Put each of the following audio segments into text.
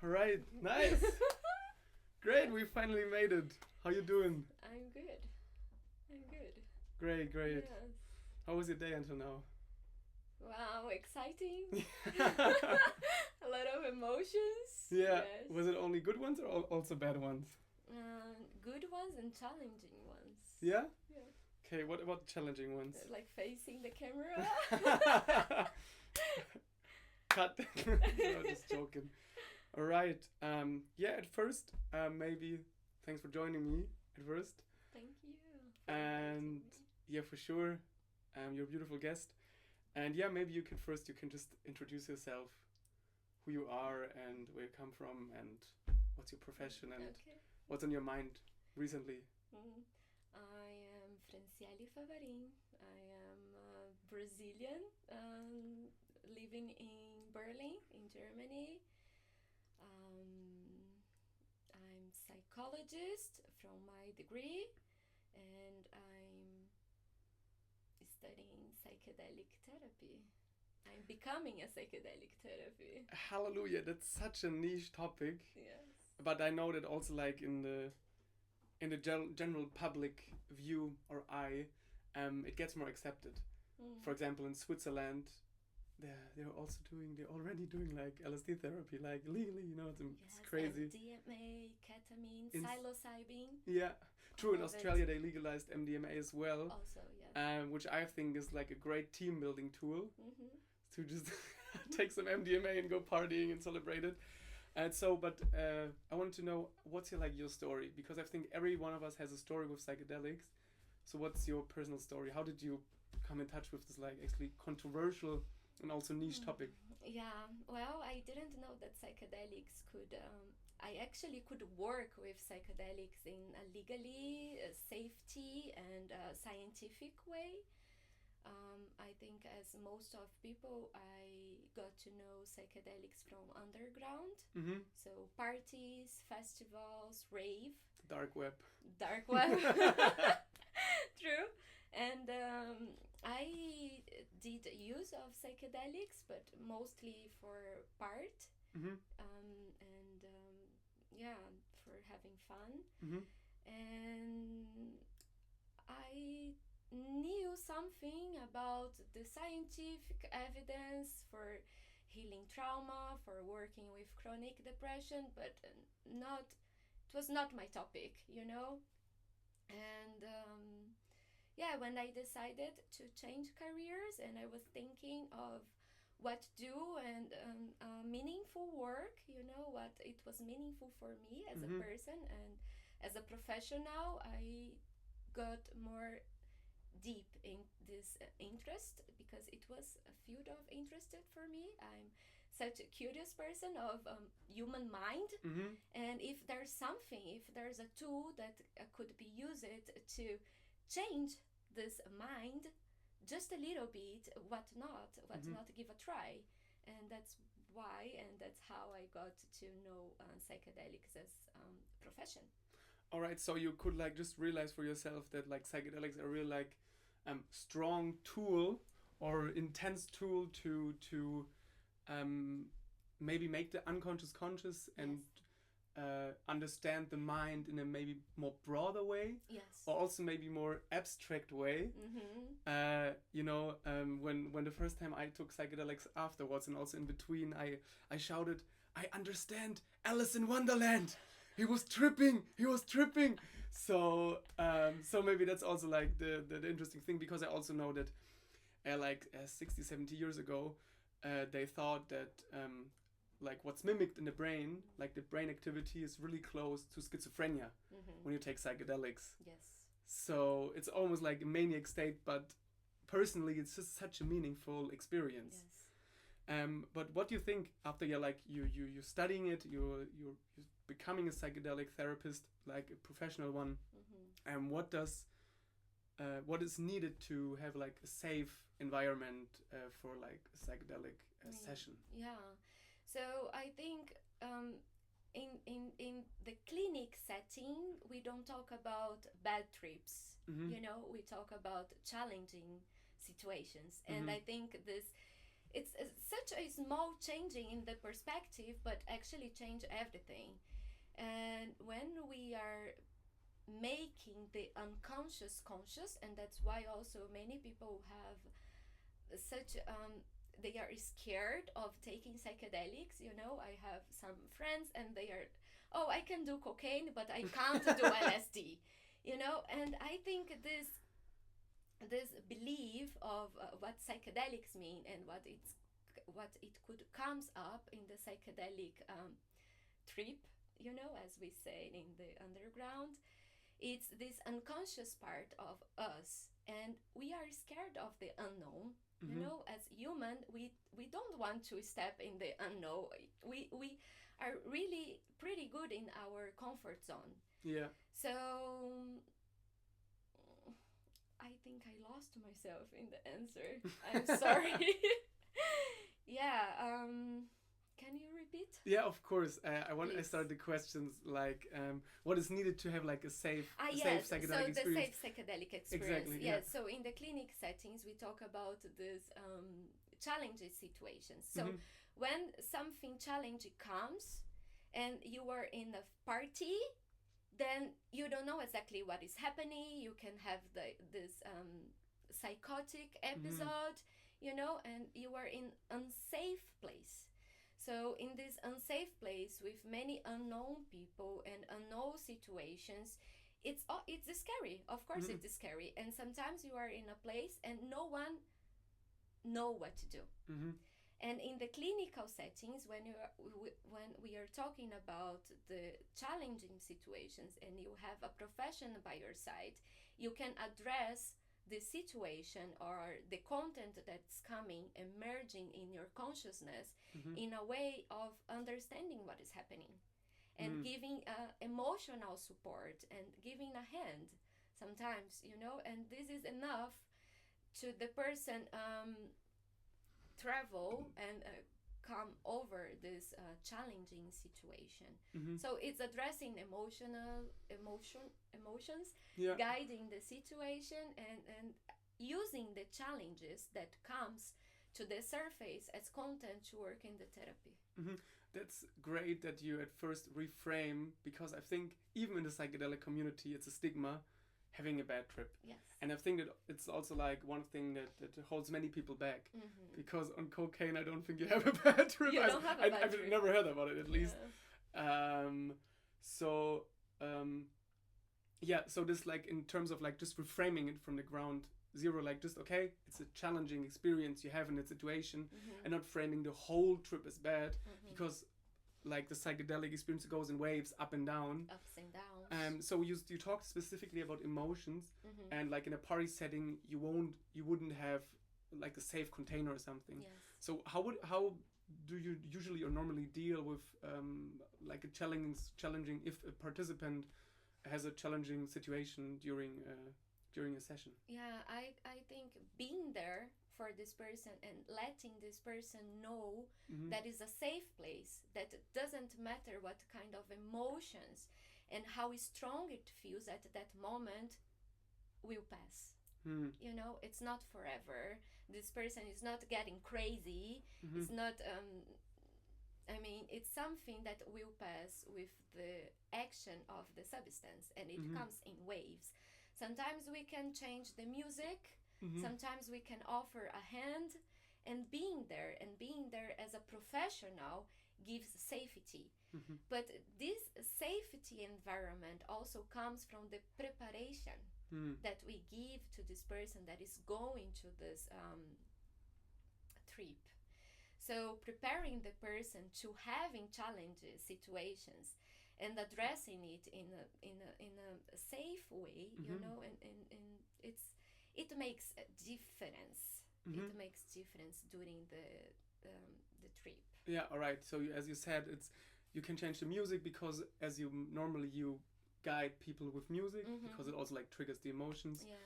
All right, nice. Great, we finally made it. How you doing? I'm good. I'm good. Great, great. Yes. How was your day until now? Wow, exciting. Yeah. A lot of emotions. Yeah. Yes. Was it only good ones or also bad ones? Good ones and challenging ones. Yeah? Yeah. Okay, what about challenging ones? Like facing the camera. Cut. No, just joking. All right. Yeah, at first, maybe thanks for joining me at first. Thank you. And yeah, for sure. You're a beautiful guest. And yeah, maybe you can just introduce yourself, who you are and where you come from and what's your profession and what's on your mind recently. I am Francieli Favarim. I am Brazilian, living in Berlin, in Germany. I'm psychologist from my degree, and I'm studying psychedelic therapy. I'm becoming a psychedelic therapy. Hallelujah, that's such a niche topic. Yes. But I know that also like in the general public view or eye, it gets more accepted. For example, in Switzerland, they're already doing like LSD therapy, like legally, it's crazy. MDMA, ketamine, psilocybin. Yeah, true. In Australia, they legalized MDMA as well. Also, yeah. Which I think is like a great team building tool to just take some MDMA and go partying and celebrate it. And so, but I wanted to know what's your story, because I think every one of us has a story with psychedelics. So what's your personal story? How did you come in touch with this actually controversial and also niche topic? Yeah, well, I didn't know that psychedelics could. I actually could work with psychedelics in a legally, safety and scientific way. I think as most of people, I got to know psychedelics from underground. So parties, festivals, rave. Dark web. True. And I did use of psychedelics, but mostly for part. For having fun. And I knew something about the scientific evidence for healing trauma, for working with chronic depression, but it was not my topic, And when I decided to change careers and I was thinking of what to do and meaningful work, what it was meaningful for me as a person and as a professional, I got more deep in this interest because it was a field of interest for me. I'm such a curious person of human mind, and if there's a tool that could be used to change this mind just a little bit, what not give a try. And that's why, and that's how I got to know psychedelics as profession. All right, so you could just realize for yourself that psychedelics are really strong tool or intense tool to maybe make the unconscious conscious and understand the mind in a maybe more broader way, or also maybe more abstract way. When the first time I took psychedelics afterwards and also in between, I shouted, "I understand Alice in Wonderland. He was tripping. So maybe that's also the interesting thing, because I also know that 60, 70 years ago, they thought that what's mimicked in the brain, the brain activity is really close to schizophrenia when you take psychedelics. Yes. So it's almost like a maniac state, but personally it's just such a meaningful experience. Yes. But what do you think after you're studying it, you're becoming a psychedelic therapist, like a professional one, and what is needed to have a safe environment for a psychedelic session? Yeah. So I think in the clinic setting, we don't talk about bad trips. We talk about challenging situations. And I think this it's such a small changing in the perspective, but actually change everything. And when we are making the unconscious conscious, and that's why also many people have such they are scared of taking psychedelics. I have some friends and they are, oh, I can do cocaine but I can't do LSD. And I think this belief of what psychedelics mean and what it could comes up in the psychedelic trip, as we say in the underground. It's this unconscious part of us, and we are scared of the unknown. As human, we don't want to step in the unknown. We are really pretty good in our comfort zone. Yeah. So I think I lost myself in the answer. I'm sorry. Yeah. Can you repeat? Yeah, of course. I started the questions like, what is needed to have like a safe psychedelic experience? So the safe psychedelic experience. Exactly. Yes. So in the clinic settings, we talk about this challenging situations. So when something challenging comes, and you are in a party, then you don't know exactly what is happening. You can have this psychotic episode, and you are in unsafe place. So in this unsafe place with many unknown people and unknown situations, it's scary. Of course, it is scary. And sometimes you are in a place and no one know what to do. And in the clinical settings, when we are talking about the challenging situations and you have a professional by your side, you can address the situation or the content that's coming, emerging in your consciousness in a way of understanding what is happening and giving emotional support and giving a hand sometimes, and this is enough to the person travel and come over this challenging situation. So it's addressing emotions, guiding the situation, and using the challenges that comes to the surface as content to work in the therapy. That's great that you at first reframe, because I think even in the psychedelic community it's a stigma having a bad trip. Yes. And I think that it's also like one thing that holds many people back, because on cocaine I don't think you have a bad trip. You don't have a bad trip. I've never heard about it, at least. Yeah. So this, like, in terms of like just reframing it from the ground zero, like just, okay, it's a challenging experience you have in that situation, and not framing the whole trip as bad, because like the psychedelic experience goes in waves, up and down. Ups and downs. So you talked specifically about emotions, and like in a party setting, you wouldn't have like a safe container or something. Yes. So how do you usually or normally deal with like a challenging if a participant has a challenging situation during a session? Yeah, I think being there for this person and letting this person know that is a safe place, that it doesn't matter what kind of emotions and how strong it feels at that moment will pass. It's not forever. This person is not getting crazy. It's not it's something that will pass with the action of the substance, and it comes in waves. Sometimes we can change the music. Sometimes we can offer a hand, and being there as a professional gives safety. But this safety environment also comes from the preparation that we give to this person that is going to this trip. So preparing the person to having challenges, situations, and addressing it in a safe way, and it makes a difference. It makes difference during the trip. Yeah, all right. So as you said, you can change the music, because as you normally guide people with music, because it also like triggers the emotions. Yes.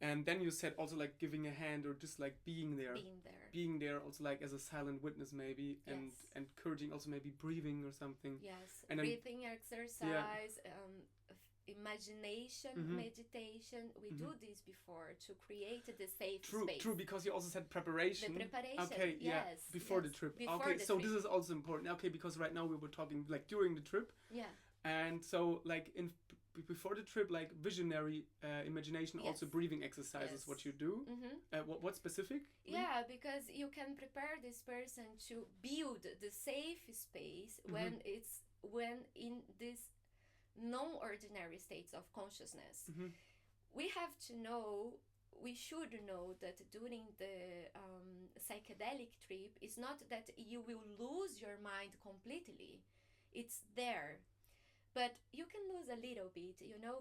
And then you said also like giving a hand, or just like being there also like as a silent witness maybe, and encouraging also maybe breathing or something. Yes, and breathing exercise, imagination meditation. We do this before to create the safe space. True, because you also said preparation. The preparation, okay, yes. Before the trip. Okay, so this is also important. Okay, because right now we were talking like during the trip. Yeah. And so like before the trip, like visionary imagination, also breathing exercises, what you do. What specific? Yeah, because you can prepare this person to build the safe space when in this non-ordinary states of consciousness. We should know that during the psychedelic trip, it's not that you will lose your mind completely. It's there. But you can lose a little bit,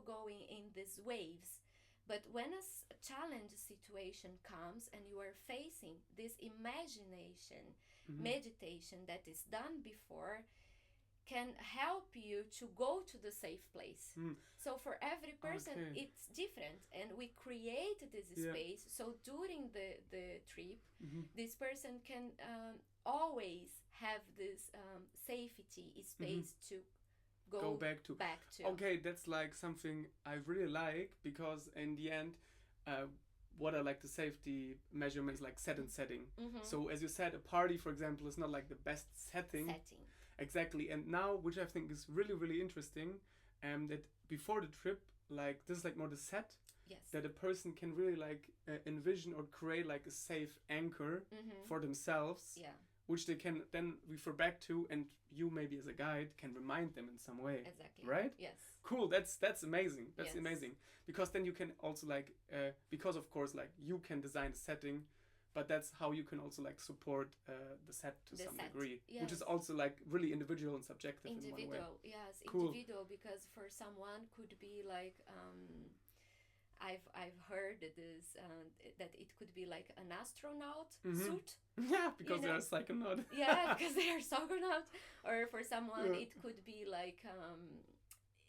going in these waves. But when a challenge situation comes and you are facing this imagination, meditation that is done before, can help you to go to the safe place. So for every person, it's different. And we create this space. So during the trip, this person can always have this safety space to go back to. Okay, that's like something I really like, because in the end, what I like the safety measurements like set and setting. So as you said, a party, for example, is not like the best setting. Exactly. And now, which I think is really, really interesting, that before the trip, like this is like more the set, that a person can really like envision or create like a safe anchor for themselves, which they can then refer back to, and you maybe as a guide can remind them in some way. Exactly. Right? Yes. Cool. That's amazing. That's amazing. Because then you can also like, because of course like you can design the setting, but that's how you can also like support the set to some degree, which is also like really individual and subjective in one way. Yes, cool. Individual, because for someone could be like, I've heard this that it could be like an astronaut suit. Yeah, because they are psychonaut. Yeah, because they are psychonaut. Or for someone it could be like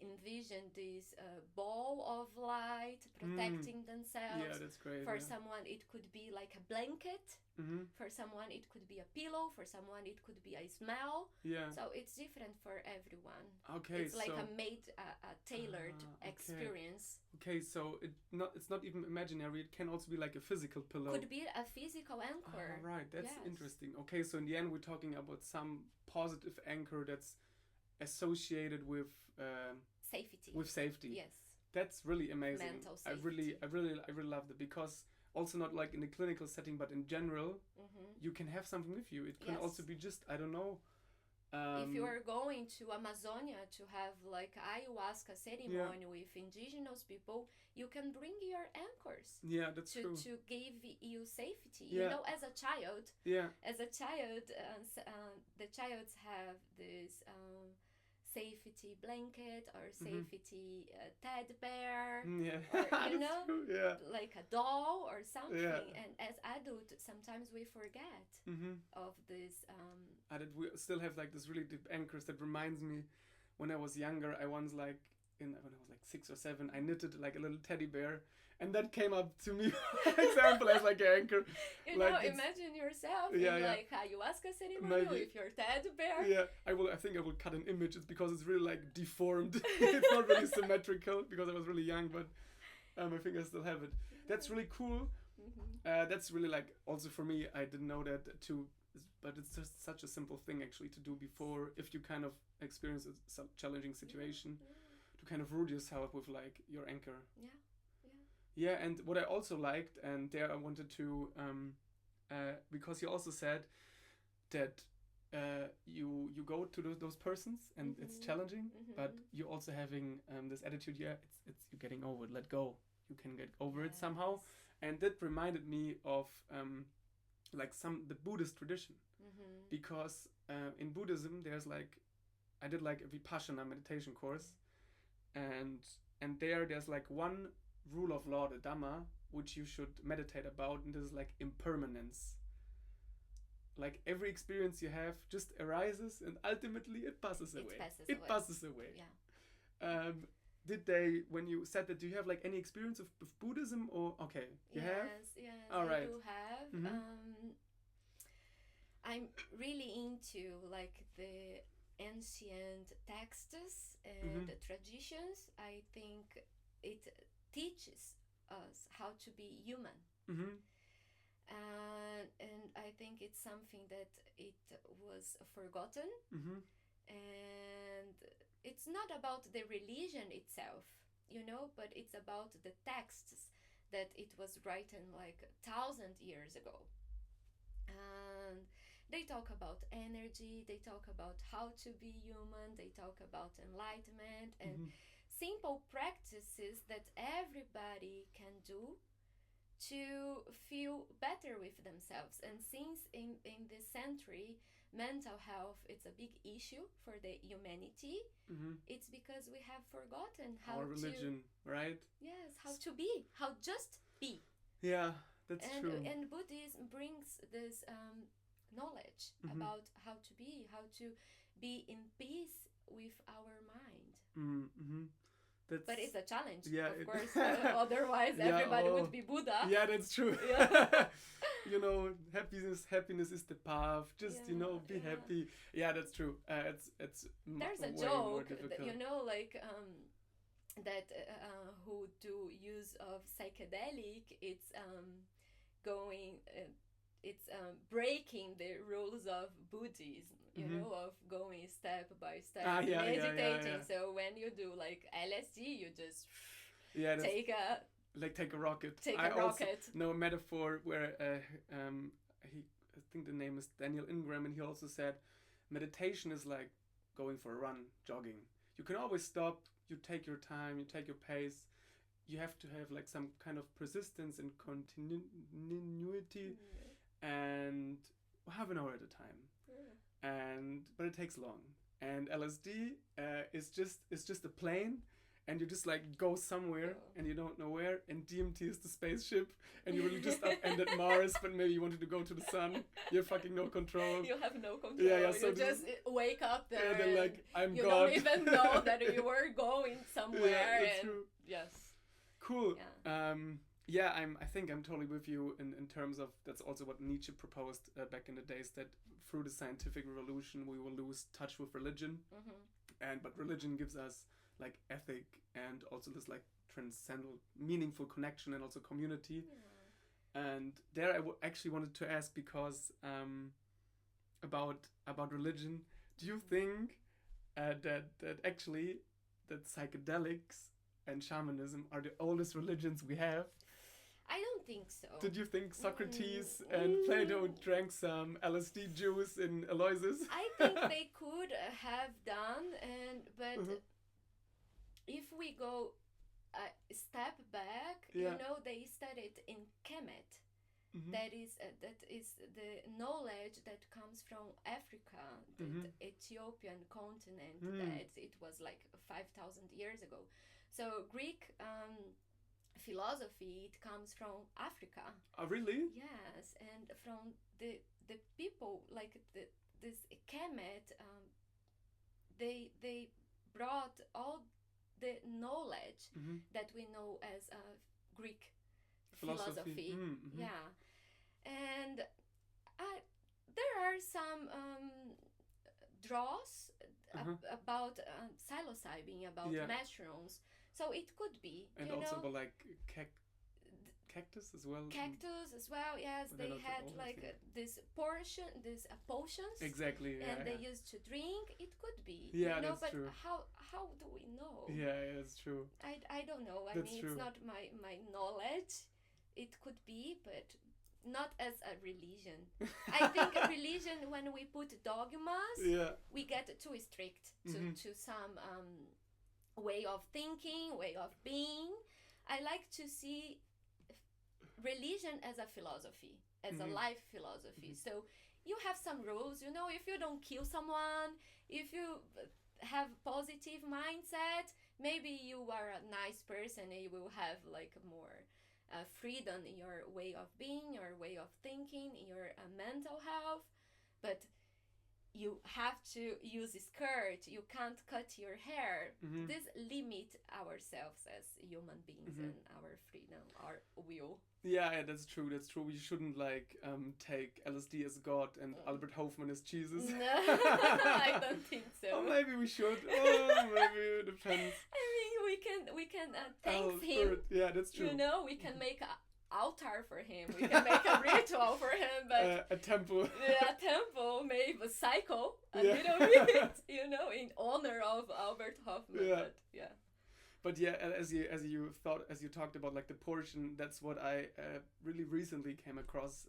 envision this ball of light protecting themselves. Yeah, that's great. For someone it could be like a blanket. For someone it could be a pillow. For someone it could be a smell. Yeah. So it's different for everyone. Okay, it's like a tailored experience. Okay, so it's not even imaginary. It can also be like a physical pillow. Could be a physical anchor. Right, that's interesting. Okay, so in the end we're talking about some positive anchor that's associated with safety. With safety. Yes. That's really amazing. Mental safety. I really love that, because also not like in a clinical setting, but in general, you can have something with you. It can also be just, I don't know. If you are going to Amazonia to have like ayahuasca ceremony with indigenous people, you can bring your anchors. Yeah, that's true. To give you safety. Yeah. As a child. Yeah. As a child, the childs have this safety blanket or safety teddy bear. Or, true. like a doll or something. And as adult, sometimes we forget of this. We still have like this really deep anchors that reminds me, when I was younger, I once like when I was like 6 or 7, I knitted like a little teddy bear, and that came up to me, for example, as like an anchor. Imagine yourself in like ayahuasca ceremony with your teddy bear. Yeah, I think I will cut an image. It's because it's really like deformed. It's not really symmetrical, because I was really young, but I think I still have it. That's really cool. That's really like, also for me, I didn't know that too, but it's just such a simple thing actually to do before, if you kind of experience a challenging situation, to kind of root yourself with like your anchor. Yeah, and what I also liked, and there I wanted to, because you also said that you go to those persons and it's challenging, but you're also having this attitude, it's you're getting over it, let go. You can get over it somehow. And that reminded me of like the Buddhist tradition, because in Buddhism there's like, I did like a Vipassana meditation course, and there's like one rule of law, the Dhamma, which you should meditate about, and this is like impermanence. Like every experience you have just arises and ultimately it passes away. It passes away. Yeah. When you said that, do you have like any experience of Buddhism, or have? Yes, all right. I do have. I'm really into like the ancient texts and traditions. I think it teaches us how to be human. And I think it's something that it was forgotten. And it's not about the religion itself, but it's about the texts that it was written like 1,000 years ago. And they talk about energy, they talk about how to be human, they talk about enlightenment and simple practices that everybody can do to feel better with themselves. And since in this century mental health it's a big issue for the humanity, it's because we have forgotten how our religion, right? Yes, how to be, how just be. Yeah, that's true. And Buddhism brings this knowledge about how to be in peace with our mind. But it's a challenge, of course. Otherwise, everybody would be Buddha. Yeah, that's true. Happiness is the path. Just be happy. Yeah, that's true. It's there's a joke that, that who do use of psychedelic. It's going. It's breaking the rules of Buddhism, of going step by step, meditating. So when you do like LSD, you just take a rocket. I also know a metaphor where I think the name is Daniel Ingram, and he also said meditation is like going for a run, jogging. You can always stop. You take your time. You take your pace. You have to have like some kind of persistence and continuity. And half an hour at a time, but it takes long. And LSD is just a plane, and you just like go somewhere, and you don't know where. And DMT is the spaceship, and you really just upended Mars, but maybe you wanted to go to the sun. You have fucking no control. You have no control. So you just wake up there. And then like I'm you God. Don't even know that you were going somewhere. That's true. Yes. Cool. Yeah. I think I'm totally with you in terms of that's also what Nietzsche proposed back in the days, that through the scientific revolution we will lose touch with religion, but religion gives us like ethic and also this like transcendental meaningful connection and also community. And there I actually wanted to ask, because about religion, do you think that actually that psychedelics and shamanism are the oldest religions we have? I don't think so. Did you think Socrates and Plato drank some LSD juice in Aloysius? I think they could have done, but if we go a step back, they studied in Kemet. That is the knowledge that comes from Africa, the Ethiopian continent. That it was like 5,000 years ago. So Greek philosophy, it comes from Africa. Oh, really? Yes, and from the people like this Kemet, they brought all the knowledge that we know as Greek philosophy. Yeah, and there are some draws about psilocybin, about mushrooms. So it could be. And also about like cactus as well. Cactus as well, yes. They had like this potions. Exactly. And they used to drink. It could be. Yeah, that's but true. How do we know? Yeah, that's true. I don't know. That's true. It's not my knowledge. It could be, but not as a religion. I think a religion, when we put dogmas, we get too strict to some way of thinking, way of being. I like to see religion as a philosophy, as a life philosophy. So you have some rules, if you don't kill someone, if you have positive mindset, maybe you are a nice person and you will have like more freedom in your way of being, your way of thinking, in your mental health. But you have to use a skirt, you can't cut your hair. This limit ourselves as human beings and our freedom, our will. Yeah, that's true. That's true. We shouldn't like take LSD as God and Albert Hofmann as Jesus. No, I don't think so. Or maybe we should. Oh, maybe it depends. I mean, we can thank him. Yeah, that's true. You know, we can make a altar for him. We can make a ritual for him, but a temple. Yeah, a temple, maybe a cycle, a little bit, you know, in honor of Albert Hofmann. Yeah. But yeah. But yeah, as you talked about like the portion, that's what I really recently came across.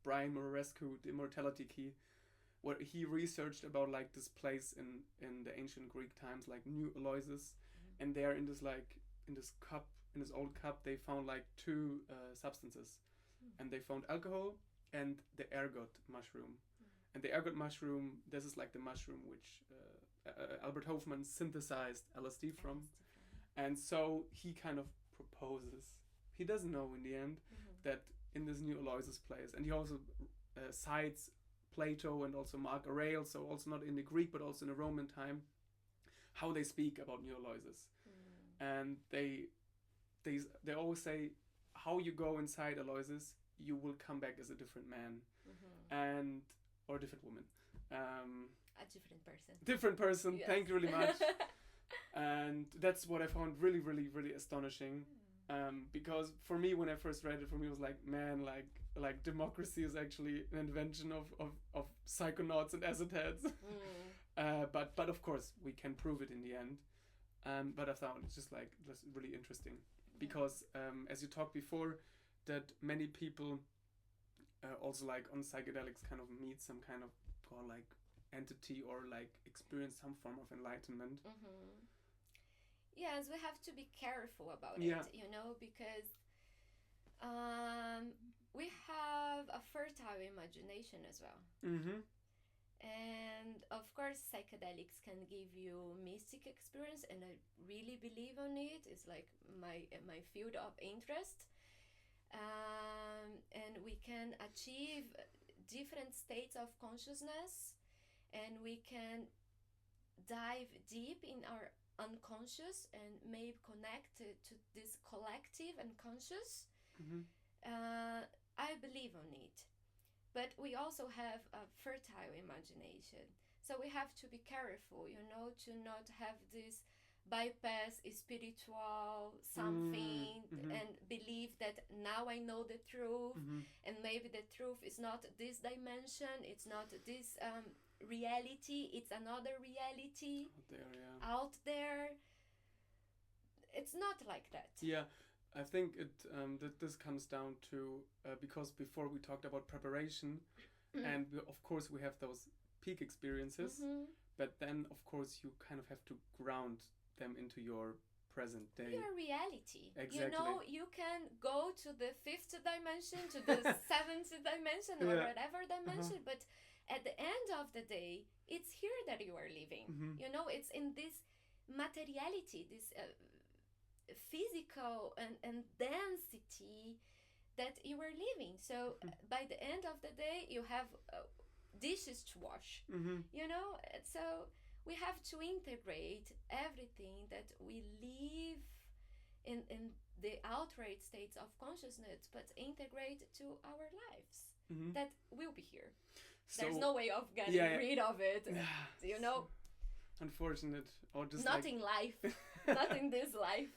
Brian Morescu, The Immortality Key, where he researched about like this place in the ancient Greek times, like New Aloysius, and there in this old cup, they found like two substances, and they found alcohol and the ergot mushroom, and the ergot mushroom, this is like the mushroom which Albert Hofmann synthesized LSD from. And so he kind of proposes, he doesn't know in the end, that in this New Aloysius place, and he also cites Plato and also Mark Aurel, so also not in the Greek but also in the Roman time, how they speak about New Aloysius. And they always say, how you go inside Aloysius, you will come back as a different man, and or a different woman. A different person. Different person, yes. Thank you really much. And that's what I found really, really, really astonishing. Because for me, when I first read it, for me it was like, man, like democracy is actually an invention of psychonauts and acid heads. But of course we can prove it in the end. But I found it's just really interesting because as you talked before, that many people also like on psychedelics kind of meet some kind of like entity or like experience some form of enlightenment. Yes, we have to be careful about it, you know, because we have a fertile imagination as well. And of course psychedelics can give you mystic experience, and I really believe on it. It's like my field of interest, and we can achieve different states of consciousness, and we can dive deep in our unconscious and maybe connect to this collective unconscious. I believe on it, but we also have a fertile imagination, so we have to be careful, you know, to not have this bypass spiritual something and believe that now I know the truth, and maybe the truth is not this dimension, it's not this reality, it's another reality out there. It's not like that. Yeah, I think it that this comes down to because before we talked about preparation, and of course we have those peak experiences, but then of course you kind of have to ground them into your present day. Your reality. Exactly. You know, you can go to the fifth dimension, to the seventh dimension, or whatever dimension, but at the end of the day, it's here that you are living. You know, it's in this materiality, this physical and density that you are living. So by the end of the day, you have dishes to wash. You know, so we have to integrate everything that we live in the outright states of consciousness, but integrate to our lives that will be here. So, there's no way of getting rid of it. You know, unfortunate, or just not in life, not in this life.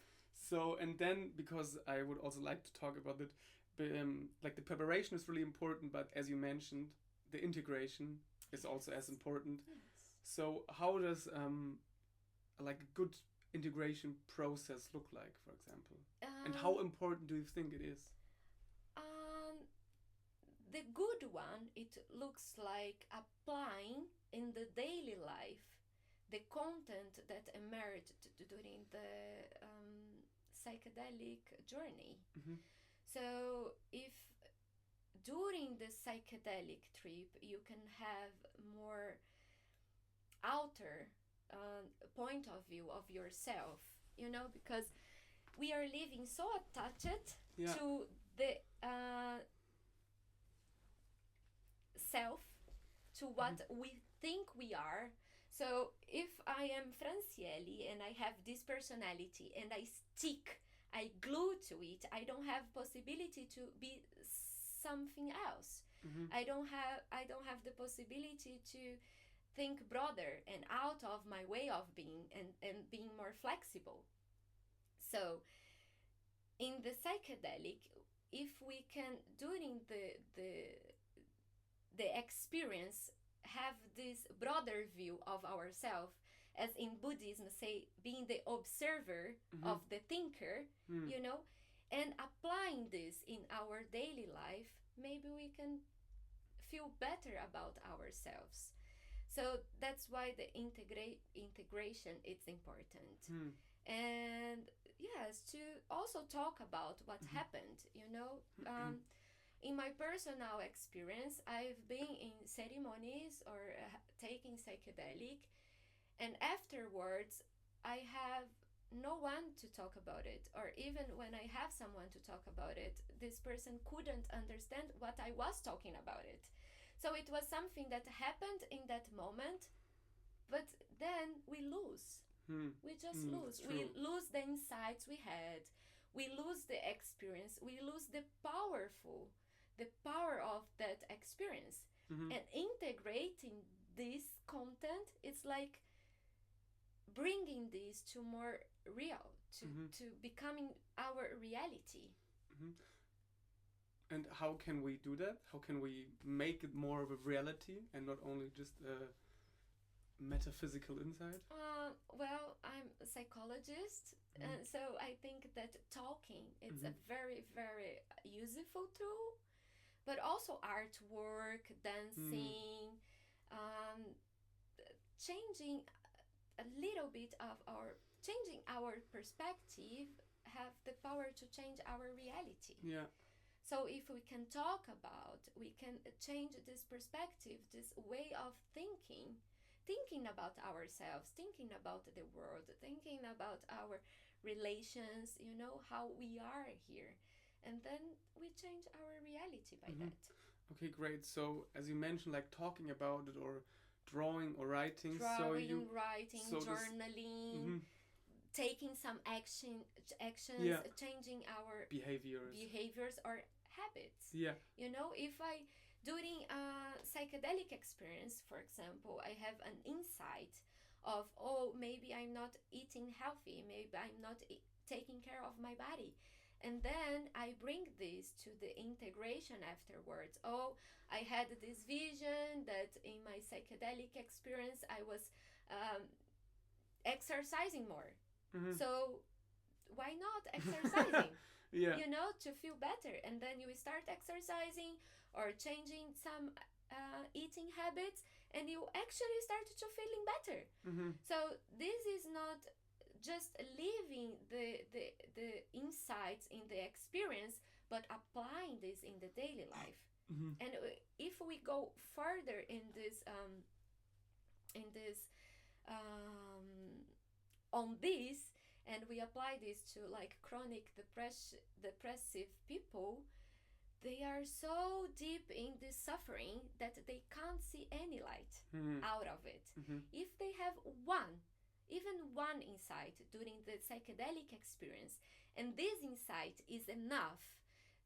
So, and then because I would also like to talk about it, like the preparation is really important, but as you mentioned, the integration is also as important. So how does like a good integration process look like, for example? And how important do you think it is? The good one, it looks like applying in the daily life the content that emerged during the psychedelic journey. So if during the psychedelic trip you can have more outer point of view of yourself, you know, because we are living so attached to the self, to what we think we are. So if I am Francieli and I have this personality and I glue to it, I don't have possibility to be something else. I don't have the possibility to think broader and out of my way of being, and being more flexible. So in the psychedelic, if we can, during the experience, have this broader view of ourselves, as in Buddhism say, being the observer of the thinker, you know, and applying this in our daily life, maybe we can feel better about ourselves. So that's why the integration is important. And yes, to also talk about what happened, you know. In my personal experience, I've been in ceremonies or taking psychedelic, and afterwards I have no one to talk about it, or even when I have someone to talk about it, this person couldn't understand what I was talking about it. So it was something that happened in that moment, but then we lose. We just lose. We lose the insights we had. We lose the experience. We lose the power of that experience. And integrating this content, it's like bringing this to more real, to becoming our reality. And how can we do that? How can we make it more of a reality and not only just a metaphysical insight? Well, I'm a psychologist, and so I think that talking is a very, very useful tool, but also artwork, dancing, changing a little bit of changing our perspective, have the power to change our reality. Yeah. So if we can talk about, we can change this perspective, this way of thinking about ourselves, thinking about the world, thinking about our relations, you know, how we are here. And then we change our reality by that. Okay, great. So as you mentioned, like talking about it or drawing or writing. Writing, journaling, taking some actions, changing our behaviors or habits. Yeah. You know, if I, during a psychedelic experience, for example, I have an insight of, oh, maybe I'm not eating healthy, maybe I'm not taking care of my body. And then I bring this to the integration afterwards. Oh, I had this vision that in my psychedelic experience I was exercising more. So why not exercising? Yeah. You know, to feel better. And then you start exercising or changing some eating habits, and you actually start to feeling better. So this is not just leaving the insights in the experience, but applying this in the daily life. And if we go further in this on this, and we apply this to like chronic depressive people, they are so deep in this suffering that they can't see any light out of it. If they have even one insight during the psychedelic experience, and this insight is enough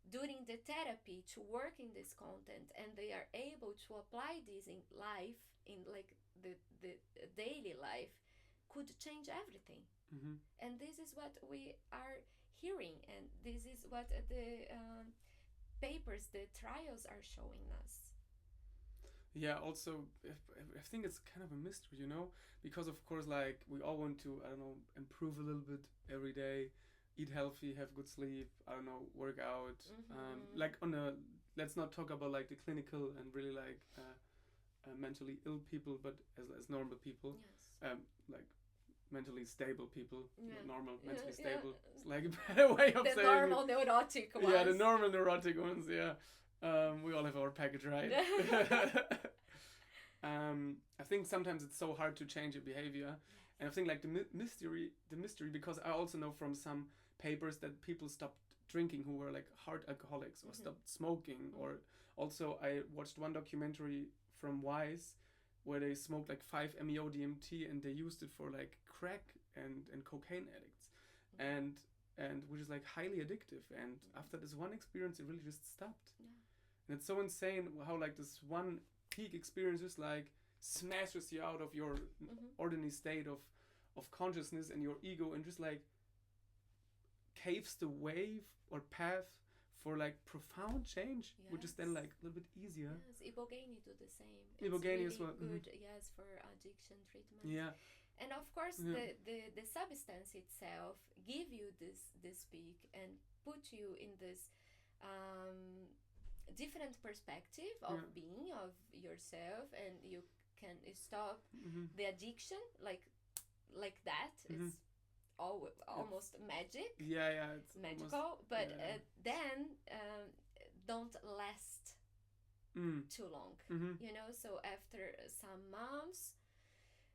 during the therapy to work in this content, and they are able to apply this in life, in like the daily life, could change everything. And this is what we are hearing, and this is what the papers, the trials are showing us. Yeah, also, I think it's kind of a mystery, you know, because of course, like, we all want to, I don't know, improve a little bit every day, eat healthy, have good sleep, I don't know, work out. Like, let's not talk about like the clinical and really like mentally ill people, but as normal people. Yes. Like mentally stable people, not normal, mentally Yeah. stable. It's like a better way of the saying normal it. neurotic ones. Yeah, the normal neurotic ones, yeah. We all have our package, right? I think sometimes it's so hard to change your behavior. And I think like the mystery, because I also know from some papers that people stopped drinking who were like hard alcoholics, or stopped smoking, or Also, I watched one documentary from Wise where they smoked like 5-MeO DMT and they used it for like crack and cocaine addicts, and which is like highly addictive. And after this one experience, it really just stopped. Yeah. And it's so insane how like this one peak experience just like smashes you out of your ordinary state of consciousness and your ego, and just like caves the wave or path for like profound change, which is then like a little bit easier. Yes, Ibogaine do the same. Ibogaine it's as well. Good, yes, for addiction treatment. Yeah. And of course, the substance itself give you this peak and put you in this different perspective of being, of yourself, and you can stop the addiction like that. It's almost magic. Yeah, it's magical, almost, but then don't last too long. You know, so after some months,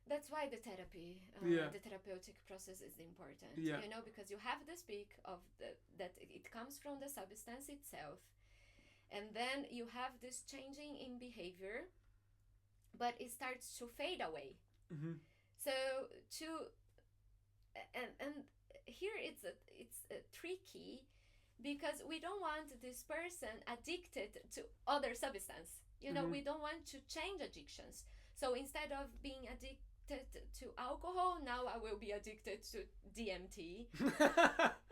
that's why the therapy, the therapeutic process is important. Yeah. You know, because you have this peak of that it comes from the substance itself, and then you have this changing in behavior, but it starts to fade away. So and here it's tricky, because we don't want this person addicted to other substance. You know, we don't want to change addictions. So instead of being addicted to alcohol, now I will be addicted to DMT.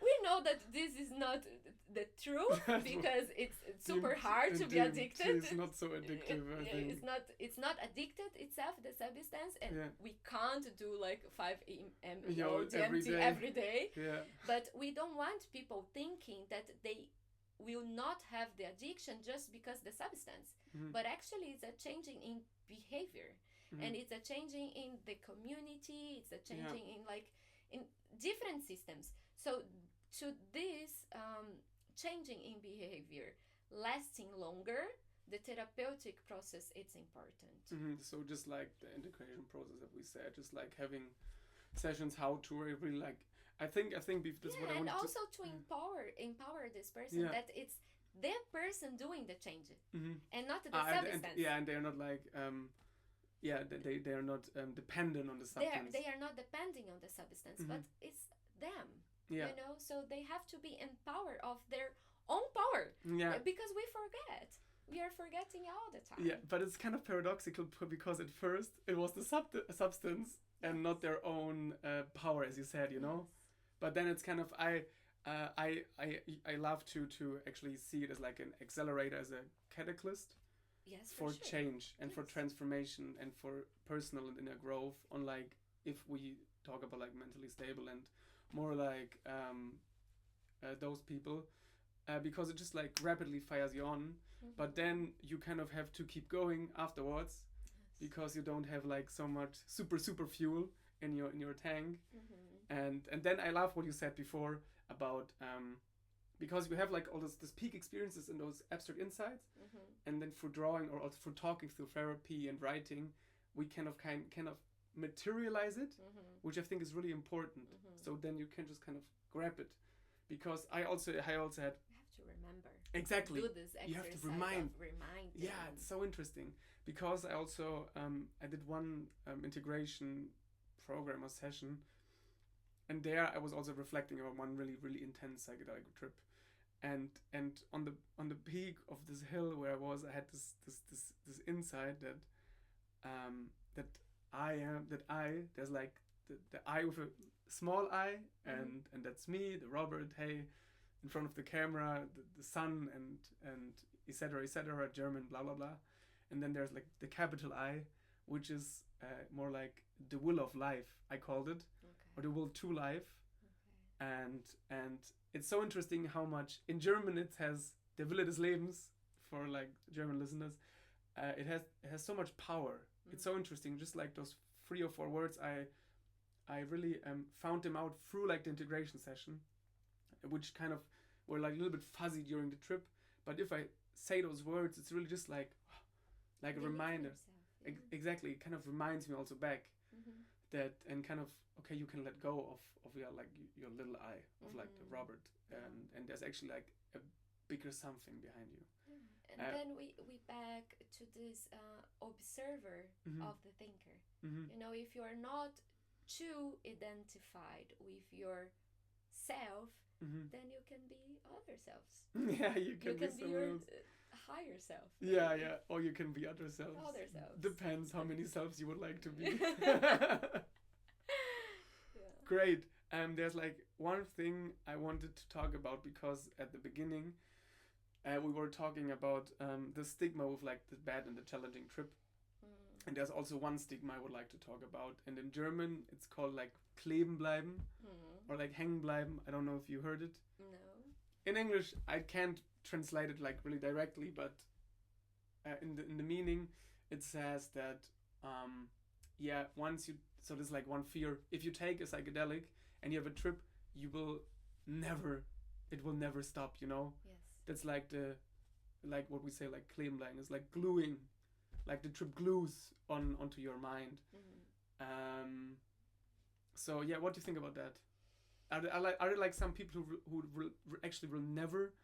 We know that this is not the truth, because it's super hard to be addicted. It's not so addictive, I think. It's not addicted itself, the substance, and we can't do like 5-MeO DMT every day. Yeah. But we don't want people thinking that they will not have the addiction just because the substance. But actually it's a changing in behavior. And it's a changing in the community, it's a changing in like in different systems. So to this changing in behavior lasting longer, the therapeutic process it's important. So just like the integration process that we said, just like having sessions how to really like, I think that's what I want to... And also to empower this person, that it's the person doing the change and not the substance. And they're not like they are not dependent on the substance. They are not depending on the substance, but it's them. You know, so they have to be empowered of their own power. Because we forget. We are forgetting all the time. Yeah, but it's kind of paradoxical, because at first it was the substance and not their own power, as you said, you know. But then it's kind of I love to actually see it as like an accelerator, as a catalyst. Yes, for sure. change and for transformation and for personal and inner growth, on like, if we talk about like mentally stable and more like those people, because it just like rapidly fires you on, but then you kind of have to keep going afterwards, because you don't have like so much super fuel in your tank. And then I love what you said before about because you have like all this peak experiences and those abstract insights, and then through drawing or also through talking, through therapy and writing, we kind of materialize it, which I think is really important. So then you can just kind of grab it, because I also had... You have to remember. Exactly. Do this exercise. You have to remind. Yeah, it's so interesting, because I also I did one integration program or session, and there I was also reflecting about one really intense psychedelic trip. And on the peak of this hill where I was, I had this insight that there's like the I with a small I, and that's me, the Robert, hey, in front of the camera, the sun, and etc., German, blah blah blah, and then there's like the capital I, which is more like the will of life, I called it, or the will to life. And it's so interesting how much in German it has der Wille des Lebens, for like German listeners. It has so much power. It's so interesting. Just like those 3 or 4 words, I really found them out through like the integration session, which kind of were like a little bit fuzzy during the trip. But if I say those words, it's really just like a reminder. Exactly, it kind of reminds me also back that, and kind of, okay, you can let go of your little I, of like the Robert, and there's actually like a bigger something behind you. And then we back to this observer of the thinker. You know, if you are not too identified with yourself, then you can be other selves. Yeah, you can be your else. higher self. Yeah, yeah. Or you can be other selves. Other selves. Depends how many selves you would like to be. Yeah. Great. There's like one thing I wanted to talk about, because at the beginning we were talking about the stigma with like the bad and the challenging trip. And there's also one stigma I would like to talk about. And in German, it's called like kleben bleiben or like hängen bleiben. I don't know if you heard it. No. In English, I can't translate it like really directly, but in the meaning, it says that once you, so there's like one fear. If you take a psychedelic and you have a trip, it will never stop, you know? Yes. That's like what we say, like kleben bleiben is like gluing. Like the trip glues onto your mind. So yeah, what do you think about that? Are there like some people who actually will never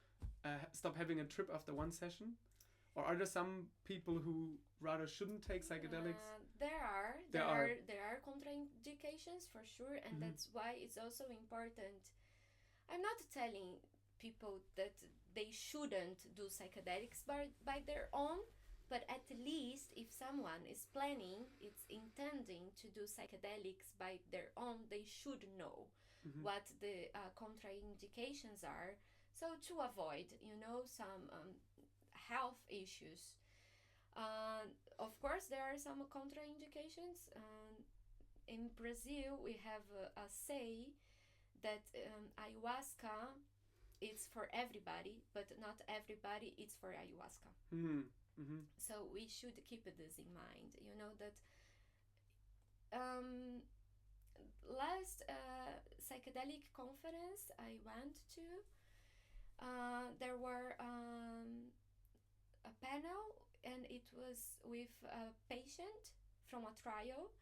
stop having a trip after one session, or are there some people who rather shouldn't take psychedelics? There are contraindications for sure, and that's why it's also important. I'm not telling people that they shouldn't do psychedelics by their own. But at least if someone is planning, it's intending to do psychedelics by their own, they should know what the contraindications are. So to avoid, you know, some health issues. Of course, there are some contraindications. In Brazil, we have a say that ayahuasca is for everybody, but not everybody is for ayahuasca. So we should keep this in mind. You know that last psychedelic conference I went to, there were a panel, and it was with a patient from a trial,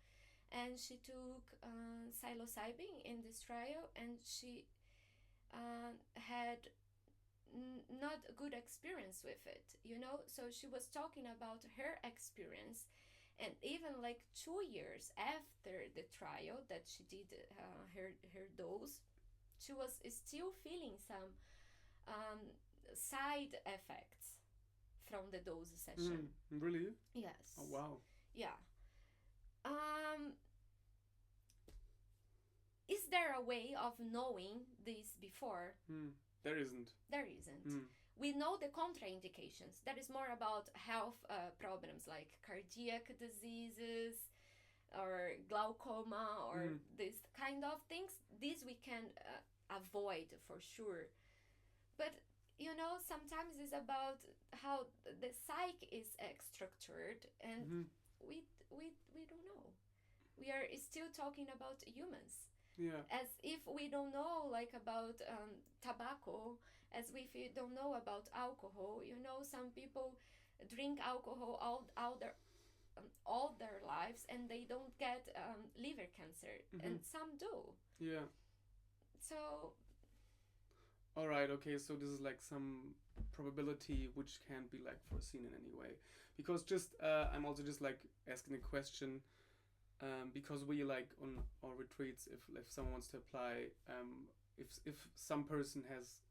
and she took psilocybin in this trial, and she had not a good experience with it, you know. So she was talking about her experience, and even like 2 years after the trial that she did her dose, she was still feeling some side effects from the dose session. Really? Yes. Oh wow. Yeah. Is there a way of knowing this before? There isn't. There isn't. We know the contraindications. That is more about health problems like cardiac diseases or glaucoma or this kind of things. These we can avoid for sure. But, you know, sometimes it's about how the psyche is structured, and we don't know. We are still talking about humans. Yeah. As if we don't know like about tobacco, as if we don't know about alcohol. You know, some people drink alcohol all their lives, and they don't get liver cancer, and some do. Yeah. So. All right. Okay. So this is like some probability which can't be like foreseen in any way, because just I'm also just like asking a question. Because we like on our retreats, if someone wants to apply, if some person has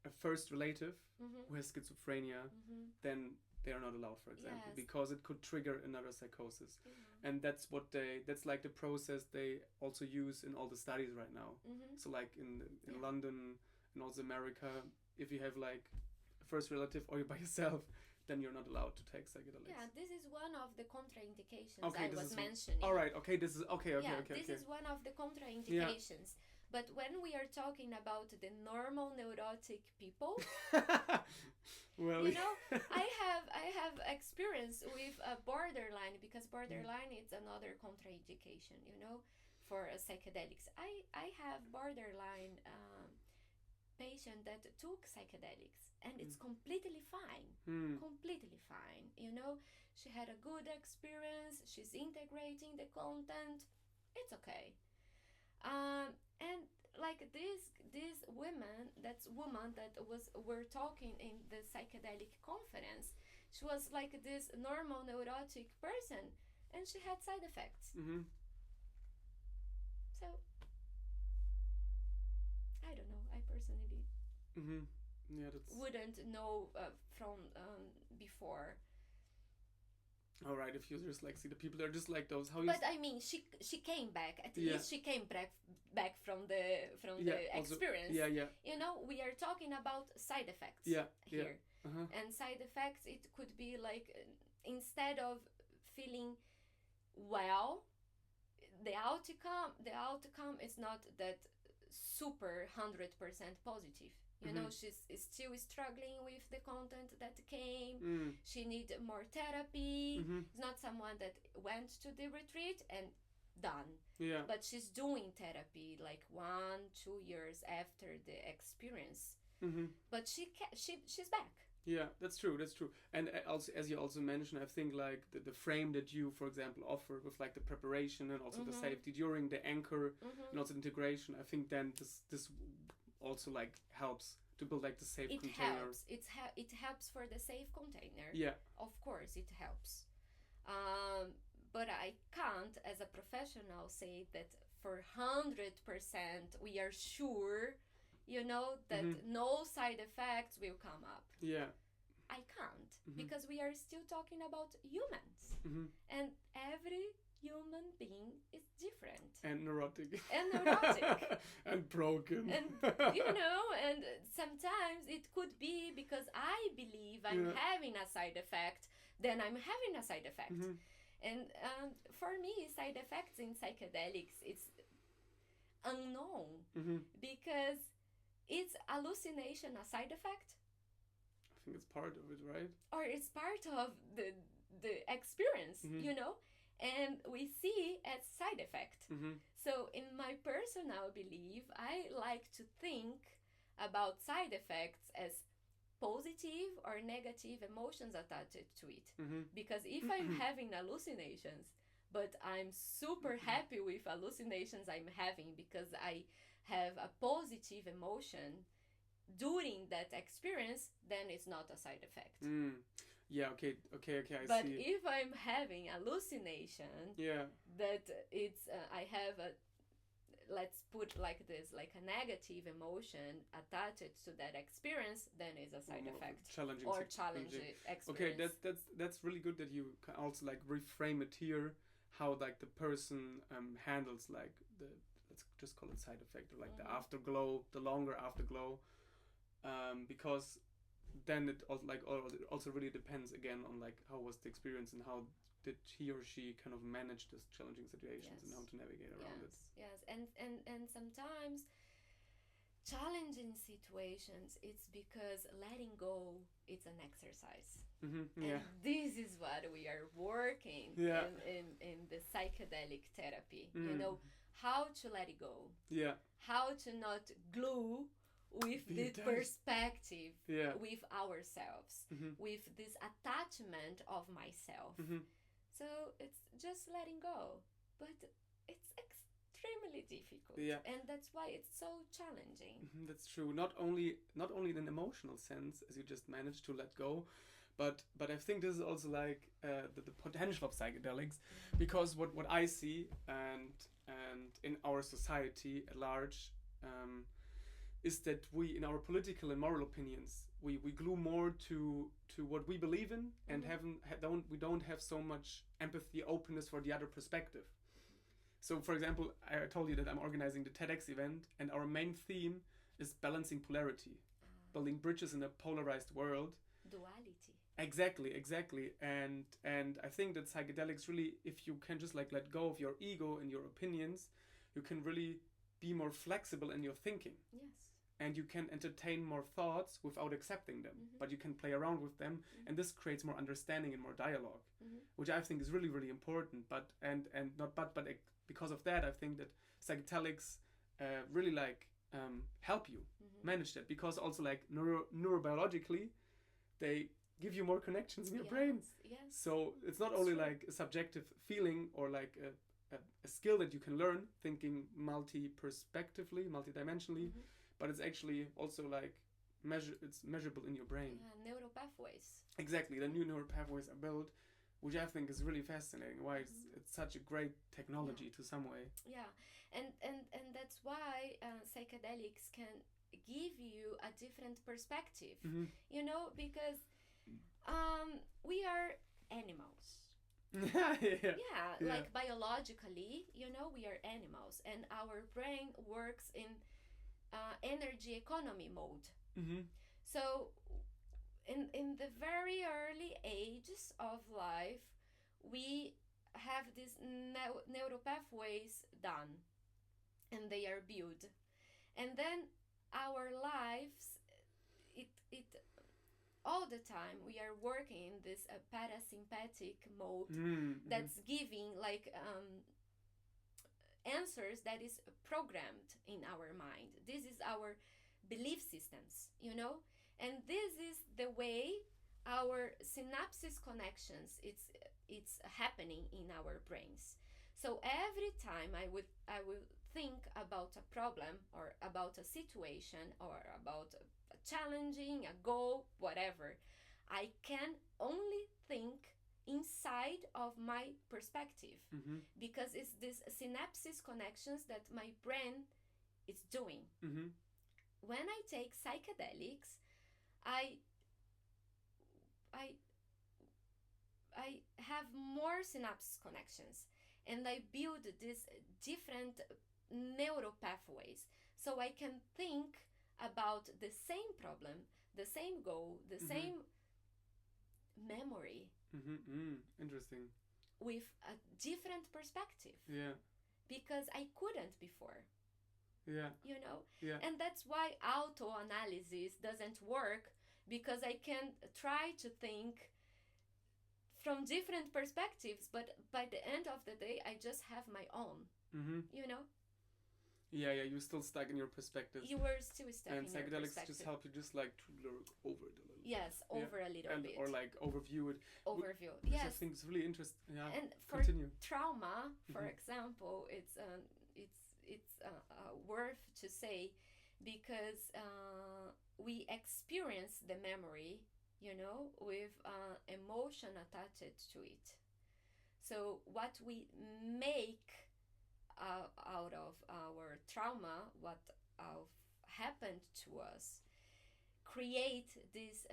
a first relative who has schizophrenia, then they are not allowed, for example, because it could trigger another psychosis. And that's like the process they also use in all the studies right now. So like in London and also America, if you have like a first relative or you're by yourself, then you're not allowed to take psychedelics. Yeah, this is one of the contraindications I Okay, was mentioning. All right, okay, this is okay. This is one of the contraindications. Yeah. But when we are talking about the normal neurotic people, well, you know, I have experience with a borderline, because borderline is another contraindication, you know, for psychedelics. I have borderline patient that took psychedelics, and it's completely fine. Completely fine, you know. She had a good experience, she's integrating the content, it's okay. And like this woman that were talking in the psychedelic conference, she was like this normal neurotic person, and she had side effects. So I don't know, I personally wouldn't know from before. All right, if you just like see the people, they're just like those. But I mean, she came back. At least she came back from the experience. Also, You know, we are talking about side effects here, and side effects. It could be like instead of feeling well, the outcome is not that super 100% positive. You know, she's still struggling with the content that came. She needs more therapy. It's not someone that went to the retreat and done. Yeah. But she's doing therapy like 1-2 years after the experience. But she's back. Yeah, that's true. And also, as you also mentioned, I think like the frame that you, for example, offer with like the preparation and also the safety during the anchor and also integration, I think then this also like helps to build like the safe container. It helps for the safe container. Yeah. Of course it helps. But I can't, as a professional, say that for 100% we are sure, you know, that no side effects will come up. Yeah. I can't, because we are still talking about humans. And every human being is different. And neurotic. And broken. And, you know, and sometimes it could be because I believe I'm having a side effect, then I'm having a side effect. And for me, side effects in psychedelics, it's unknown. Because is hallucination a side effect? I think it's part of it, right? Or it's part of the experience, you know? And we see as side effect. So in my personal belief, I like to think about side effects as positive or negative emotions attached to it. Because if I'm having hallucinations, but I'm super happy with hallucinations I'm having because I have a positive emotion during that experience, then it's not a side effect. Yeah, okay, I but see. But if I'm having hallucination, that it's I have a, let's put like this, like a negative emotion attached to that experience, then it's a side effect. Challenging experience. Okay, that's really good that you can also like reframe it here, how like the person handles like the, let's just call it side effect, or like the afterglow, the longer afterglow, because then it also really depends again on like how was the experience and how did he or she kind of manage these challenging situations and how to navigate around it. Yes, and sometimes challenging situations, it's because letting go, it's an exercise. And this is what we are working in the psychedelic therapy. You know, how to let it go. How to not glue with this perspective with ourselves, with this attachment of myself. So it's just letting go, but it's extremely difficult, and that's why it's so challenging. That's true. Not only in an emotional sense, as you just managed to let go, but I think this is also like the potential of psychedelics, because what I see and in our society at large, is that we, in our political and moral opinions, we glue more to what we believe in, and we don't have so much empathy, openness for the other perspective. So, for example, I told you that I'm organizing the TEDx event, and our main theme is balancing polarity, building bridges in a polarized world. Duality. Exactly. And I think that psychedelics really, if you can just like let go of your ego and your opinions, you can really be more flexible in your thinking. Yes. And you can entertain more thoughts without accepting them, but you can play around with them, and this creates more understanding and more dialogue, which I think is really, really important. But because of that, I think that psychedelics really like help you manage that, because also like neurobiologically, they give you more connections in your brain. Yes. So it's not only like a subjective feeling or like a skill that you can learn, thinking multi-perspectively, multi-dimensionally, Mhm. but it's actually also like it's measurable in your brain. Yeah, neural pathways. Exactly, the new neural pathways are built, which I think is really fascinating. Why it's such a great technology to some way. Yeah, and that's why psychedelics can give you a different perspective. Mm-hmm. You know, because we are animals. Yeah, like biologically, you know, we are animals, and our brain works in energy economy mode. Mm-hmm. So in the very early ages of life, we have these neural pathways done, and they are built, and then our lives, it all the time we are working in this parasympathetic mode, Mm-hmm. that's giving like answers that is programmed in our mind. This is our belief systems, you know, and this is the way our synapses connections it's happening in our brains. So every time I will think about a problem or about a situation or about a challenging a goal, whatever, I can only think inside of my perspective, Mm-hmm. because it's this synapses connections that my brain is doing. Mm-hmm. When I take psychedelics, I I I have more synapse connections, and I build these different neural pathways, so I can think about the same problem, the same goal, the same memory Interesting. with a different perspective, Yeah. because I couldn't before, Yeah. you know. Yeah. And that's why auto analysis doesn't work, because I can try to think from different perspectives, but by the end of the day I just have my own, you know. Yeah, you're still stuck in your perspective. You were still stuck in and your psychedelics perspective. just help you just like to look over it a little. Yes, over a little bit. Or like overview it. Overview. Which Yes. I think is really interesting. Yeah. And for Continue. trauma, for example, it's worth to say, because we experience the memory, you know, with emotion attached to it. So what we make out of our trauma, what happened to us, create this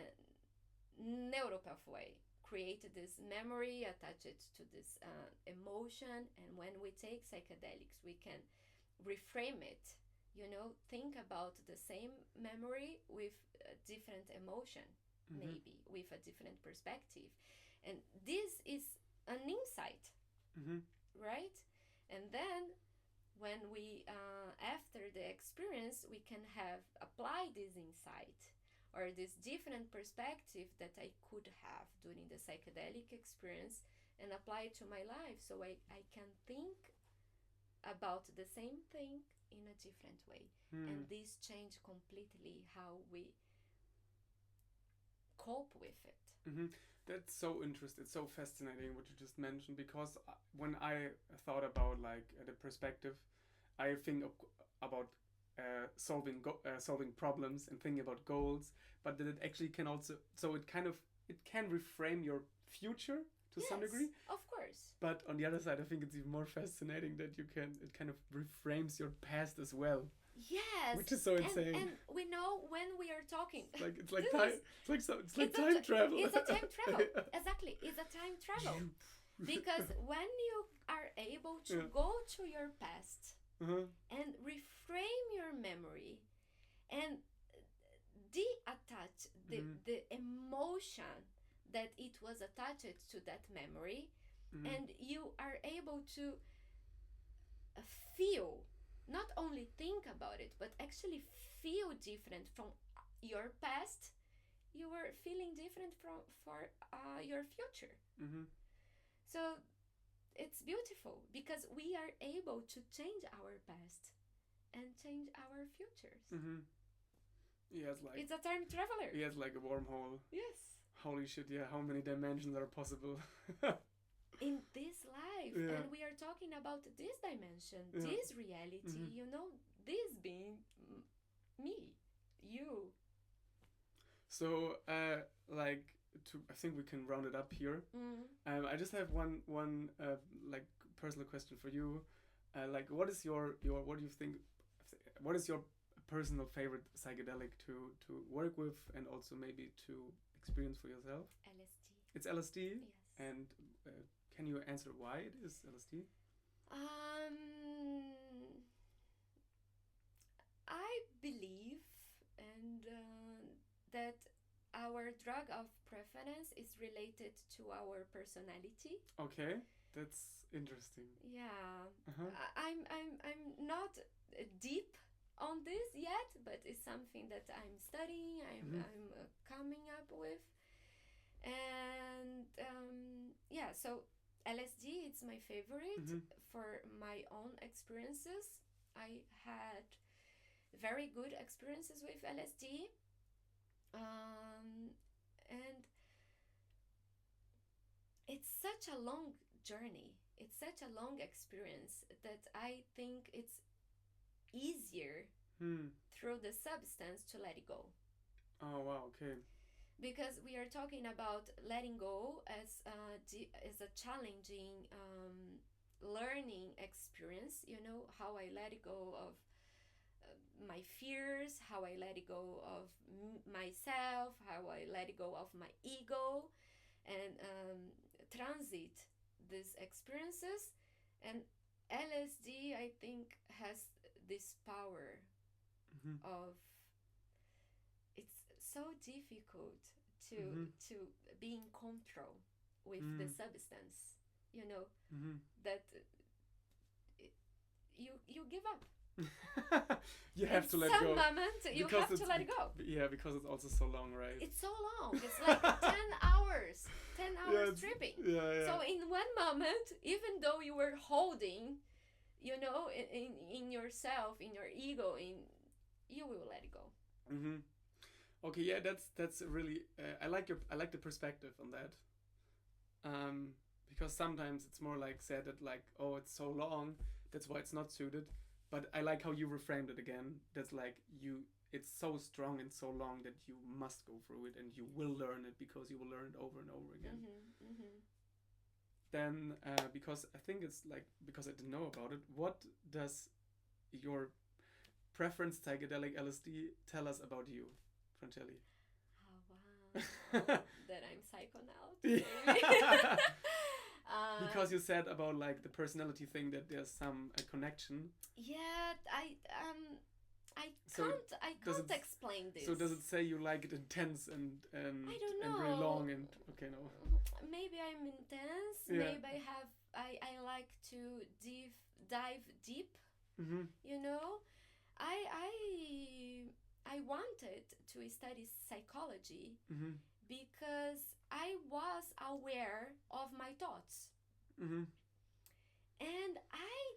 neural pathway, create this memory attached to this emotion. And when we take psychedelics, we can reframe it, you know, think about the same memory with a different emotion, maybe with a different perspective. And this is an insight, right? And then when we after the experience, we can have apply this insight or this different perspective that I could have during the psychedelic experience, and apply it to my life, so I can think about the same thing in a different way. And this changed completely how we cope with it. That's so interesting. It's so fascinating what you just mentioned, because when I thought about like the perspective, I think about solving problems and thinking about goals, but that it actually can also, so it can reframe your future to some degree. Of course. But on the other side, I think it's even more fascinating that it kind of reframes your past as well. Yes, which is so insane. And we know when we are talking. It's like time. It's like time travel. It's a time travel. Exactly, it's a time travel. Because when you are able to go to your past and reframe your memory and detach the emotion that it was attached to that memory, and you are able to feel, not only think about it, but actually feel different from your past, you were feeling different for your future. So it's beautiful, because we are able to change our past and change our futures. Yeah, it's a time traveler. Yeah, it's like a wormhole. Yes. Holy shit, yeah, how many dimensions are possible? In this life. And we are talking about this dimension, Yeah. this reality, Mhm. you know, this being me, you. So, like, I think we can round it up here. Mm. I just have one like personal question for you. Like, what is your what do you think? What is your personal favorite psychedelic to work with and also maybe to experience for yourself? LSD. It's LSD, Yes. and can you answer why it is LSD? Um, I believe and that our drug of preference is related to our personality. Okay, that's interesting. Yeah, Uh-huh. I'm not deep on this yet, but it's something that I'm studying. I'm coming up with, and yeah. So LSD it's my favorite for my own experiences. I had very good experiences with LSD, and it's such a long journey. It's such a long experience that I think it's easier through the substance to let it go. Oh wow, okay. Because we are talking about letting go as a challenging learning experience. You know how I let it go of my fears, how I let it go of myself, how I let it go of my ego, and transit these experiences. And LSD, I think, has this power of it's so difficult to be in control with the substance, you know, that you give up. You have to let some go. moment you because have to let it go. Yeah, because it's also so long, right? It's so long. It's like 10 hours. 10 hours tripping. Yeah. So in one moment, even though you were holding, you know, in yourself, in your ego, you will let it go. Okay, yeah, that's really I like the perspective on that. Because sometimes it's more like said that like, oh, it's so long, that's why it's not suited. But I like how you reframed it again. That's like it's so strong and so long that you must go through it and you will learn it because you will learn it over and over again. Then, because I think it's like, because I didn't know about it, what does your preference psychedelic LSD tell us about you, Francieli? Oh, wow. That I'm psychonaut. Because you said about like the personality thing that there's some connection. Yeah, I can't explain this. So does it say you like it intense and I don't know. and very long and okay, no. Maybe I'm intense. Yeah. Maybe I like to dive deep. You know, I wanted to study psychology because I was aware of my thoughts. And I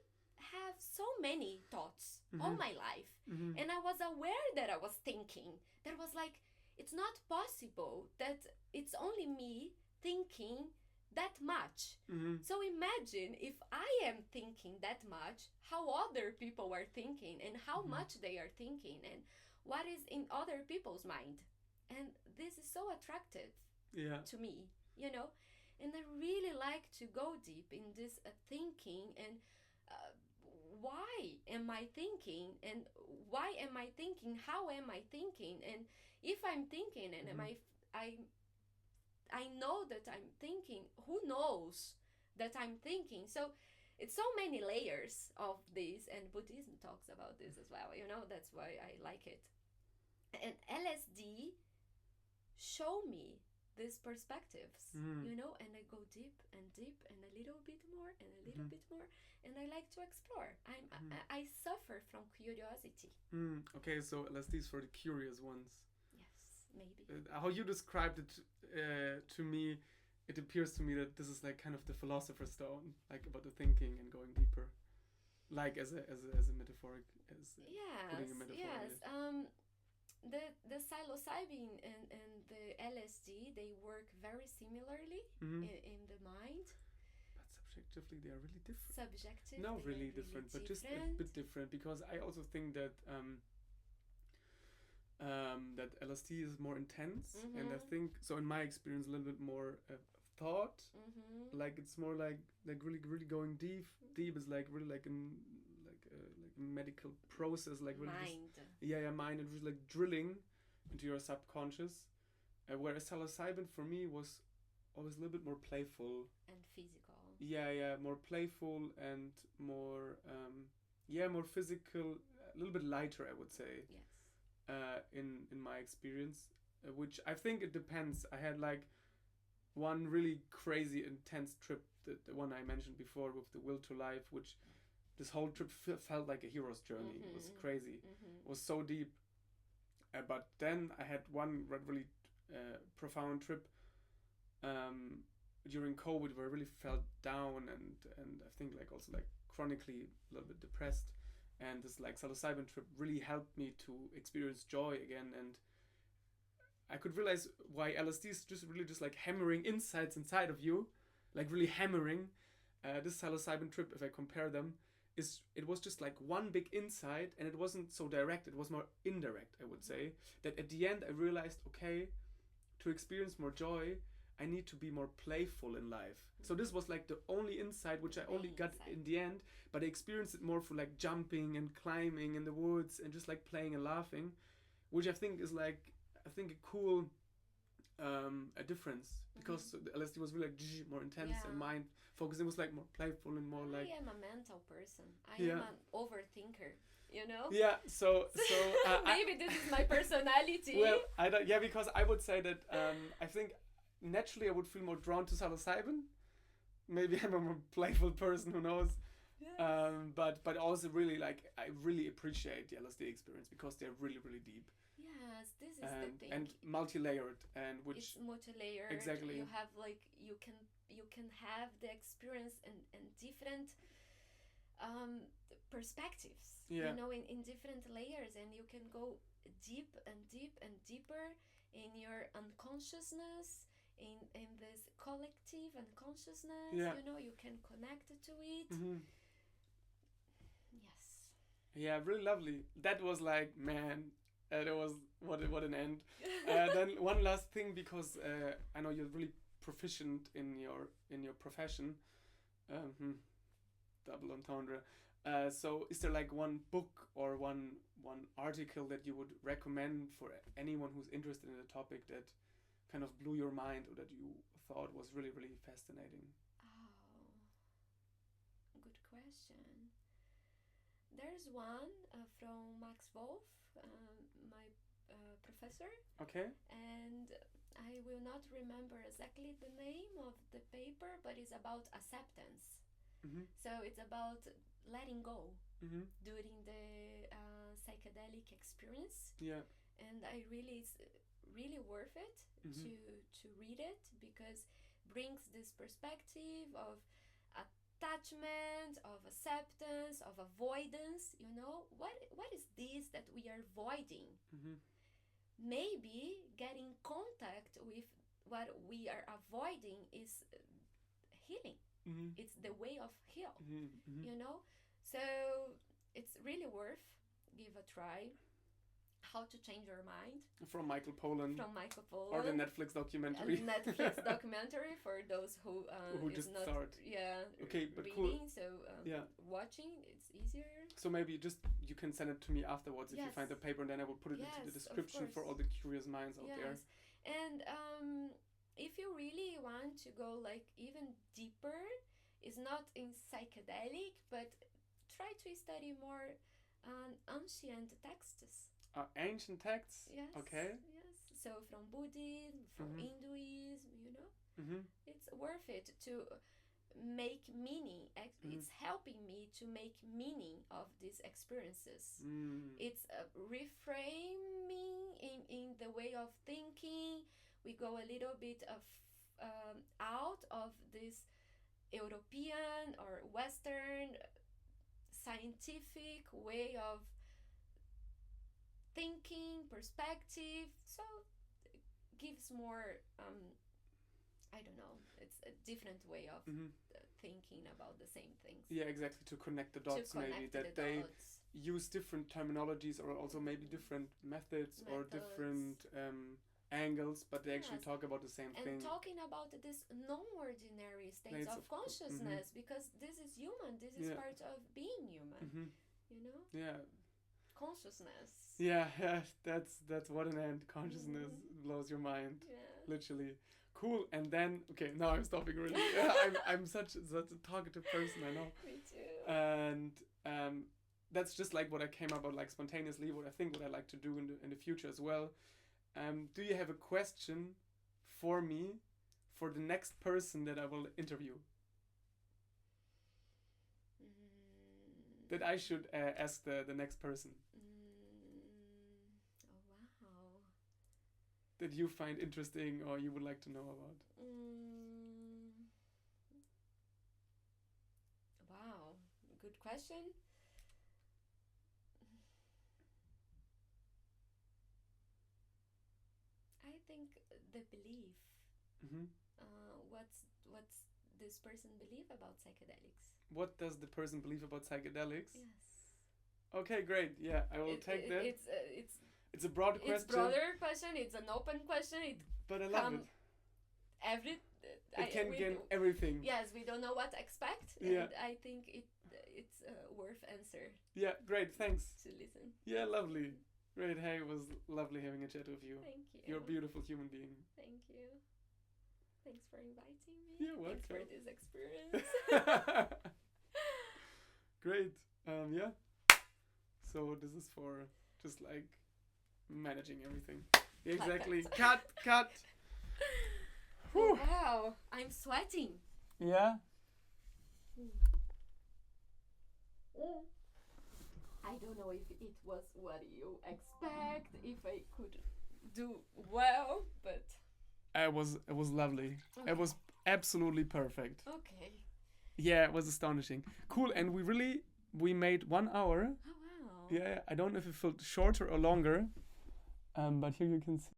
have so many thoughts all my life. And I was aware that I was thinking. That was like, it's not possible that it's only me thinking that much. So imagine if I am thinking that much, how other people are thinking and how much they are thinking and what is in other people's mind. And this is so attractive to me, you know. And I really like to go deep in this thinking and why am I thinking and why am I thinking, how am I thinking, and if I'm thinking and am I know that I'm thinking, who knows that I'm thinking. So it's so many layers of this, and Buddhism talks about this as well, you know. That's why I like it. And LSD show me these perspectives, you know, and I go deep and deep and a little bit more and a little bit more, and I like to explore. I suffer from curiosity. Okay, so LSD is for the curious ones. Yes, maybe. How you described it to me, it appears to me that this is like kind of the philosopher's stone, like about the thinking and going deeper, like as a metaphoric, as putting a metaphor in it. The psilocybin and the LSD, they work very similarly in the mind. But subject objectively they are really different. Subjective. No, really different, but just a bit different, because I also think that that LSD is more intense, and I think so. In my experience, a little bit more thought. Like it's more like really really going deep. Deep is like really like a medical process, like really mind. mind, and just like drilling into your subconscious. Whereas psilocybin for me was always a little bit more playful and physical. More playful and more more physical, a little bit lighter, I would say. Yes. In my experience, which I think it depends. I had like one really crazy intense trip, the one I mentioned before with the Will to Life, which this whole trip felt like a hero's journey. It was crazy. It was so deep. But then I had one really profound trip during COVID, where I really felt down, and I think like also like chronically a little bit depressed, and this like psilocybin trip really helped me to experience joy again, and I could realize why LSD is just like hammering insights inside of you, like really hammering. This psilocybin trip, if I compare them, it was just like one big insight, and it wasn't so direct, it was more indirect, I would say. That at the end I realized, okay, to experience more joy, I need to be more playful in life. So this was like the only insight which I only got in the end, but I experienced it more for like jumping and climbing in the woods and just like playing and laughing, which I think is like, I think a cool a difference, because the LSD was really like more intense and mind focused. It was like more playful and more like. I am a mental person. I am an overthinker. You know. Yeah. So maybe this is my personality. Well, I don't. Yeah, because I would say that I think naturally I would feel more drawn to psilocybin. Maybe I'm a more playful person. Who knows? Yes. But also really like I really appreciate the LSD experience because they're really really deep. Yes, this is the thing. And multi-layered, and which it's multi-layered. Exactly. You have like you can have the experience and different perspectives. Yeah. You know, in different layers, and you can go deep and deep and deeper in your unconsciousness, in this collective unconsciousness. Yeah. You know, you can connect to it. Yes. Yeah, really lovely. That was like, man. It was what an end. Then one last thing, because I know you're really proficient in your profession. Double entendre. So is there like one book or one article that you would recommend for anyone who's interested in the topic that kind of blew your mind, or that you thought was really really fascinating? Oh, good question. There's one from Max Wolf, my professor. Okay. And I will not remember exactly the name of the paper, but it's about acceptance. So it's about letting go during the psychedelic experience. Yeah. And it's really worth it to read it, because brings this perspective of attachment, of acceptance, of avoidance. You know, what is this that we are avoiding? Maybe getting contact with what we are avoiding is healing. It's the way of heal. You know, so it's really worth give a try. How to Change Your Mind, from Michael Pollan, or the Netflix documentary. Netflix documentary for those who just not start. Okay, but reading. Cool. So watching it's easier. So maybe just you can send it to me afterwards if you find the paper, and then I will put it into the description for all the curious minds out there. And if you really want to go like even deeper, it's not in psychedelic, but try to study more ancient texts. Ancient texts? Yes. Okay. Yes. So from Buddhism, from Hinduism, you know, it's worth it to make meaning. It's helping me to make meaning of these experiences. It's reframing in the way of thinking. We go a little bit of out of this European or Western scientific way of thinking, perspective, so it gives more I don't know, it's a different way of thinking about the same things. Yeah, exactly, to connect the dots, maybe that the they dots. use different terminologies or also maybe different methods or different angles, but they actually talk about the same thing. And talking about this non-ordinary states of consciousness, because this is human, this is part of being human, you know? Yeah. Consciousness. Yeah, that's what an end. Consciousness blows your mind, literally. Cool. And then, okay, now I'm stopping really. I'm such a talkative person, I know. Me too. And that's just like what I came about like spontaneously, what I like to do in the future as well. Do you have a question for me for the next person that I will interview? That I should ask the next person? Oh, wow. That you find interesting or you would like to know about? Wow, good question. I think the belief. What's this person believe about psychedelics? What does the person believe about psychedelics? Yes. Okay, great. Yeah, I will take that. It's a broad question. It's broader question. It's an open question. But I love it. It can gain everything. Yes, we don't know what to expect. And I think it's worth answer. Yeah, great. Thanks. To listen. Yeah, lovely. Great. Hey, it was lovely having a chat with you. Thank you. You're a beautiful human being. Thank you. Thanks for inviting me. You're welcome. Thanks for this experience. Great. Yeah. So this is for just like managing everything. Exactly. Cut. Oh, wow, I'm sweating. Yeah. I don't know if it was what you expect, if I could do well, but it was lovely. Okay. It was absolutely perfect. Okay. Yeah, it was astonishing. Cool, and we made 1 hour. Oh wow. Yeah, I don't know if it felt shorter or longer. But here you can see